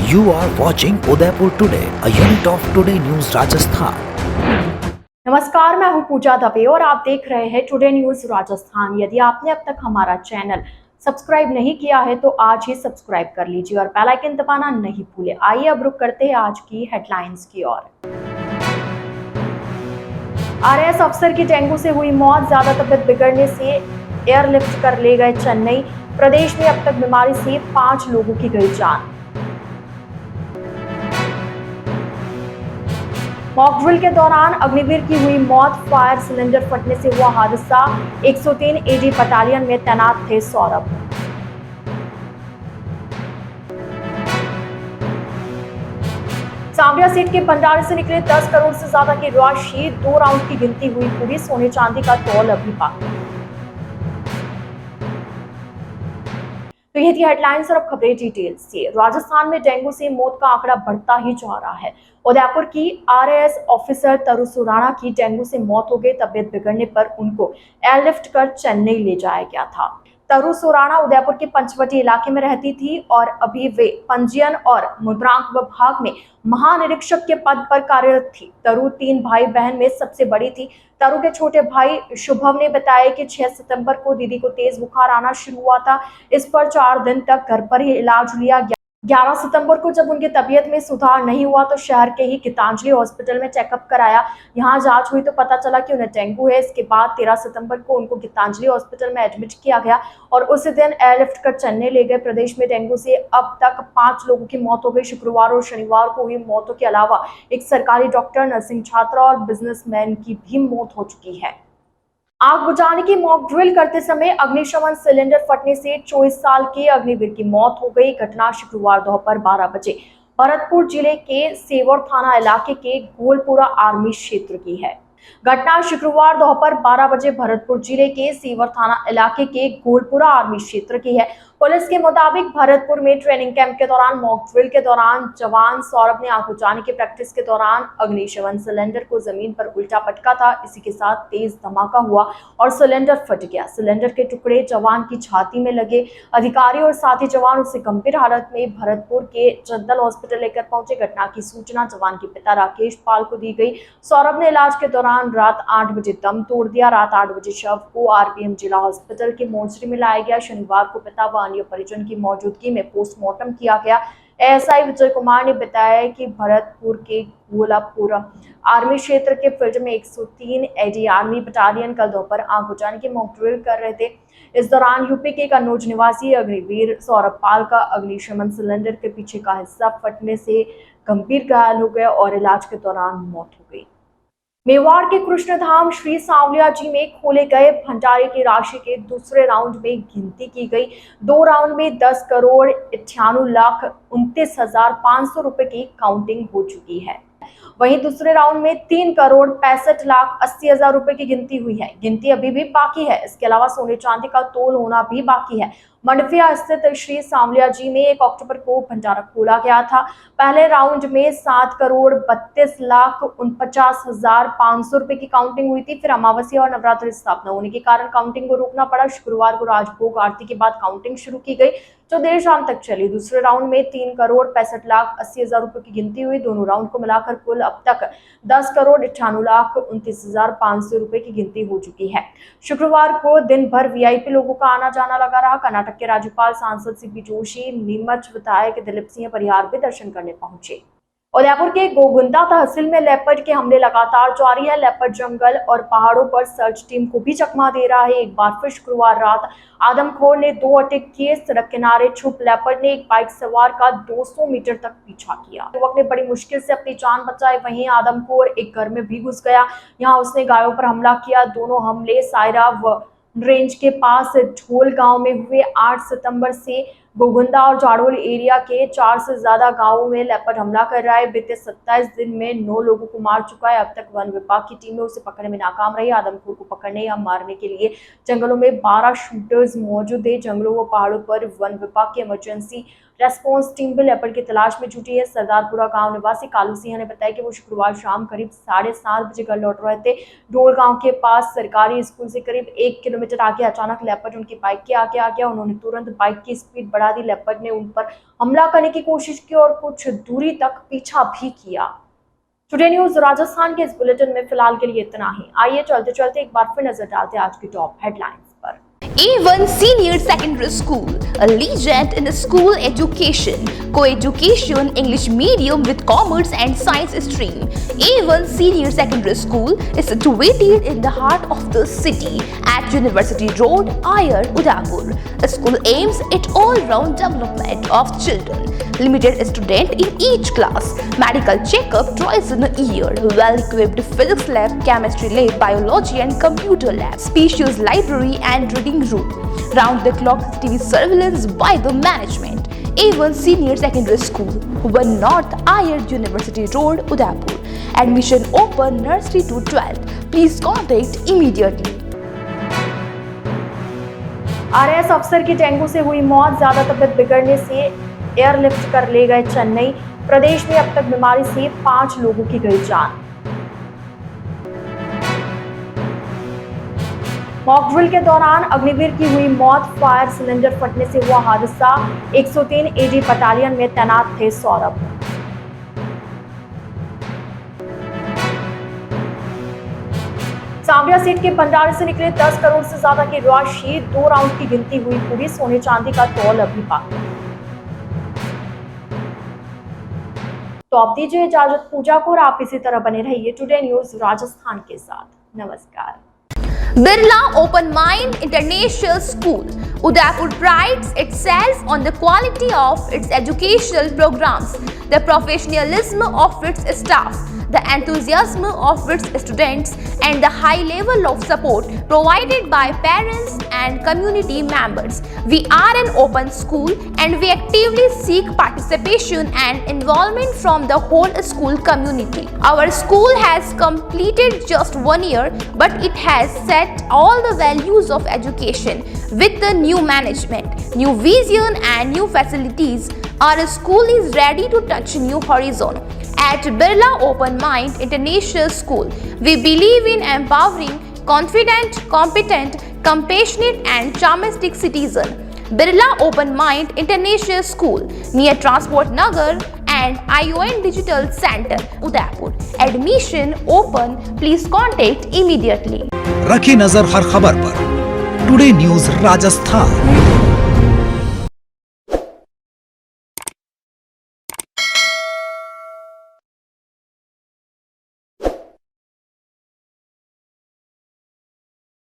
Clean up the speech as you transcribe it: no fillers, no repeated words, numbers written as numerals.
You are watching Udaipur Today, a unit of Today News Rajasthan. नमस्कार, मैं हूं पूजा दवे और आप देख रहे हैं टुडे न्यूज राजस्थान। यदि आपने अब तक हमारा चैनल सब्सक्राइब नहीं किया है तो आज ही सब्सक्राइब कर लीजिए और बेल आइकन दबाना नहीं भूलें। आइए अब रुक करते हैं आज की हेडलाइंस की ओर। आरएएस अफसर की डेंगू से हुई मौत, ज्यादा तबीयत बिगड़ने से एयरलिफ्ट कर ले गए चेन्नई। प्रदेश में अब तक बीमारी से 5 लोगों की गई जान। मॉक ड्रिल के दौरान अग्निवीर की हुई मौत, फायर सिलेंडर फटने से हुआ हादसा। 103 एडी बटालियन में तैनात थे सौरभ। सांवरिया सीट के भंडारे से निकले 10 करोड़ से ज्यादा की राशि, 2 राउंड की गिनती हुई पूरी। सोने चांदी का तौल अभी बाकी। तो ये थी हेडलाइंस और अब खबरें डिटेल से। राजस्थान में डेंगू से मौत का आंकड़ा बढ़ता ही जा रहा है। उदयपुर की आरएएस ऑफिसर तरु सुराणा की डेंगू से मौत हो गई। तबीयत बिगड़ने पर उनको एयरलिफ्ट कर चेन्नई ले जाया गया था। तरु सुराणा उदयपुर के पंचवटी इलाके में रहती थी और अभी वे पंजीयन और मुद्रांक विभाग में महानिरीक्षक के पद पर कार्यरत थी। तरु 3 भाई बहन में सबसे बड़ी थी। तरु के छोटे भाई शुभम ने बताया कि 6 सितंबर को दीदी को तेज बुखार आना शुरू हुआ था। इस पर 4 दिन तक घर पर ही इलाज लिया गया। 11 सितंबर को जब उनकी तबीयत में सुधार नहीं हुआ तो शहर के ही गीतांजलि हॉस्पिटल में चेकअप कराया। यहां जांच हुई तो पता चला कि उन्हें डेंगू है। इसके बाद 13 सितंबर को उनको गीतांजलि हॉस्पिटल में एडमिट किया गया और उसी दिन एयरलिफ्ट कर चेन्नई ले गए। प्रदेश में डेंगू से अब तक 5 लोगों की मौत हो गई। शुक्रवार और शनिवार को हुई मौतों के अलावा एक सरकारी डॉक्टर, नर्सिंग छात्रा और बिजनेसमैन की भी मौत हो चुकी है। आग बुझाने की मॉक ड्रिल करते समय अग्निशमन सिलेंडर फटने से 24 साल के अग्निवीर की मौत हो गई। घटना शुक्रवार दोपहर 12 बजे भरतपुर जिले के सेवर थाना इलाके के गोलपुरा आर्मी क्षेत्र की है। घटना शुक्रवार दोपहर 12 बजे भरतपुर जिले के सेवर थाना इलाके के गोलपुरा आर्मी क्षेत्र की है। पुलिस के मुताबिक भरतपुर में ट्रेनिंग कैंप के दौरान मॉक ड्रिल के दौरान जवान सौरभ ने आग बुझाने की प्रैक्टिस के दौरान अग्निशमन सिलेंडर को जमीन पर उल्टा पटका था। इसी के साथ तेज धमाका हुआ और सिलेंडर फट गया। सिलेंडर के टुकड़े जवान की छाती में लगे। अधिकारी और साथी जवान उसे गंभीर हालत में भरतपुर के जंदल हॉस्पिटल लेकर पहुंचे। घटना की सूचना जवान के पिता राकेश पाल को दी गई। सौरभ ने इलाज के दौरान रात 8 बजे दम तोड़ दिया। रात 8 बजे शव को आरपीएम जिला हॉस्पिटल के मोर्चरी में लाया गया। शनिवार को पिता व अन्य परिजन की मौजूदगी में पोस्टमार्टम किया गया। एएसआई विजय कुमार ने बताया कि भरतपुर के गोलापुर आर्मी क्षेत्र के फील्ड में 103 एडी आर्मी बटालियन कल दोपहर आग बुझाने की मॉक ड्रिल कर रहे थे। इस दौरान यूपी के कन्नौज निवासी अग्निवीर सौरभ पाल का अग्निशमन सिलेंडर के पीछे का हिस्सा फटने से गंभीर घायल हो गया और इलाज के दौरान मौत हो गई। मेवाड़ के कृष्णधाम श्री सांवलिया जी में खोले गए भंडारे की राशि के दूसरे राउंड में गिनती की गई। 2 राउंड में 10 करोड़ 98,29,500 रुपए की काउंटिंग हो चुकी है। वहीं दूसरे राउंड में 3 करोड़ 65,80,000 रुपए की गिनती हुई है। गिनती अभी भी बाकी है। इसके अलावा सोने चांदी का तोल होना भी बाकी है। मंडफिया स्थित श्री सांवलिया जी में 1 अक्टूबर को भंडारा खोला गया था। पहले राउंड में 7 करोड़ 32,49,500 रुपए की काउंटिंग हुई थी। फिर अमावस्या और नवरात्रि स्थापना होने के कारण काउंटिंग को रोकना पड़ा। शुक्रवार को राजभोग आरती के बाद काउंटिंग शुरू की गई जो देर शाम तक चली। दूसरे राउंड में 3 करोड़ 65,80,000 रुपए की गिनती हुई। दोनों राउंड को मिलाकर कुल अब तक 10 करोड़ 98,29,500 रुपए की गिनती हो चुकी है। शुक्रवार को दिन भर वीआईपी लोगों का आना जाना लगा रहा। कर्नाटक के राज्यपाल सांसद सीपी जोशी, नीमच विधायक दिलीप सिंह परिहार भी दर्शन करने पहुंचे। उदयपुर के गोगुंदा तहसील में लेपर्ड के हमले लगातार जारी है। लेपर्ड जंगल और पहाड़ों पर सर्च टीम को भी चकमा दे रहा है। एक बार फिर शुक्रवार रात आदमखोर ने 2 अटैक किए। सड़क किनारे छुप लेपर्ड ने एक बाइक सवार का 200 मीटर तक पीछा किया। युवक ने बड़ी मुश्किल से अपनी जान बचाई। वहीं आदमखोर एक घर में भी घुस गया। यहाँ उसने गायों पर हमला किया। दोनों हमले सायरा व रेंज के पास ढोल गांव में हुए। 8 सितंबर से गोगुंदा और जाड़ोल एरिया के 4 से ज्यादा गांवों में लेपर्ड हमला कर रहा है। बीते 27 दिन में 9 लोगों को मार चुका है। अब तक वन विभाग की टीमें उसे पकड़ने में नाकाम रही। आदमखोर को पकड़ने या मारने के लिए जंगलों में 12 शूटर्स मौजूद है। जंगलों व पहाड़ों पर वन विभाग की इमरजेंसी रेस्पॉन्स टीम भी लेपर्ड की तलाश में जुटी है। सरदारपुरा गांव निवासी कालू सिंह ने बताया कि वो शुक्रवार शाम करीब 7:30 बजे घर लौट रहे थे। डोल गांव के पास सरकारी स्कूल से करीब 1 किलोमीटर आगे अचानक लेपर्ड उनकी बाइक के आगे आ गया। उन्होंने तुरंत बाइक की स्पीड अपराधी लेपर्ड ने उन पर हमला करने की कोशिश की और कुछ दूरी तक पीछा भी किया। टुडे न्यूज राजस्थान के इस बुलेटिन में फिलहाल के लिए इतना ही। आइए चलते चलते एक बार फिर नजर डालते हैं आज की टॉप हेडलाइंस पर। A1 Senior Secondary School, a legend in school education, co-education, English medium with commerce and science stream. A1 Senior Secondary School is situated in the heart of the city at University Road, Ayer, Udaipur. The school aims at all-round development of children. Limited student in each class, medical checkup twice in a year, well-equipped physics lab, chemistry lab, biology and computer lab, spacious library and reading room, round-the-clock CCTV surveillance by the management. A1 Senior Secondary School, 1 North Ayer, University Road, Udaipur. Admission open nursery to 12th. Please contact immediately. RAS अफसर की dengue से हुई मौत, ज्यादा तबीयत बिगड़ने से airlift कर ले गए चेन्नई। प्रदेश में अब तक बीमारी से 5 लोगों की गई जान। मॉक ड्रिल के दौरान अग्निवीर की हुई मौत, फायर सिलेंडर फटने से हुआ हादसा। 103 एडी बटालियन में तैनात थे सौरभ। सांवरिया सीट के भंडारे से निकले 10 करोड़ से ज्यादा की राशि, 2 राउंड की गिनती हुई पूरी, सोने चांदी का तौल अभी बाकी। तो अब दीजिए इजाजत पूजा को और आप इसी तरह बने रहिए टुडे न्यूज राजस्थान के साथ। नमस्कार। Birla Open Mind International School, Udaipur prides itself on the quality of its educational programs, the professionalism of its staff, the enthusiasm of its students, and the high level of support provided by parents and community members. We are an open school and we actively seek participation and involvement from the whole school community. Our school has completed just 1 year, but it has set all the values of education with the new management, new vision and new facilities. Our school is ready to touch new horizon. At Birla Open Mind International School, we believe in empowering confident, competent, compassionate and charmistic citizen. Birla Open Mind International School near Transport Nagar and ION Digital Center, Udaipur. Admission open. Please contact immediately. रखी नजर हर खबर पर। Today news Rajasthan.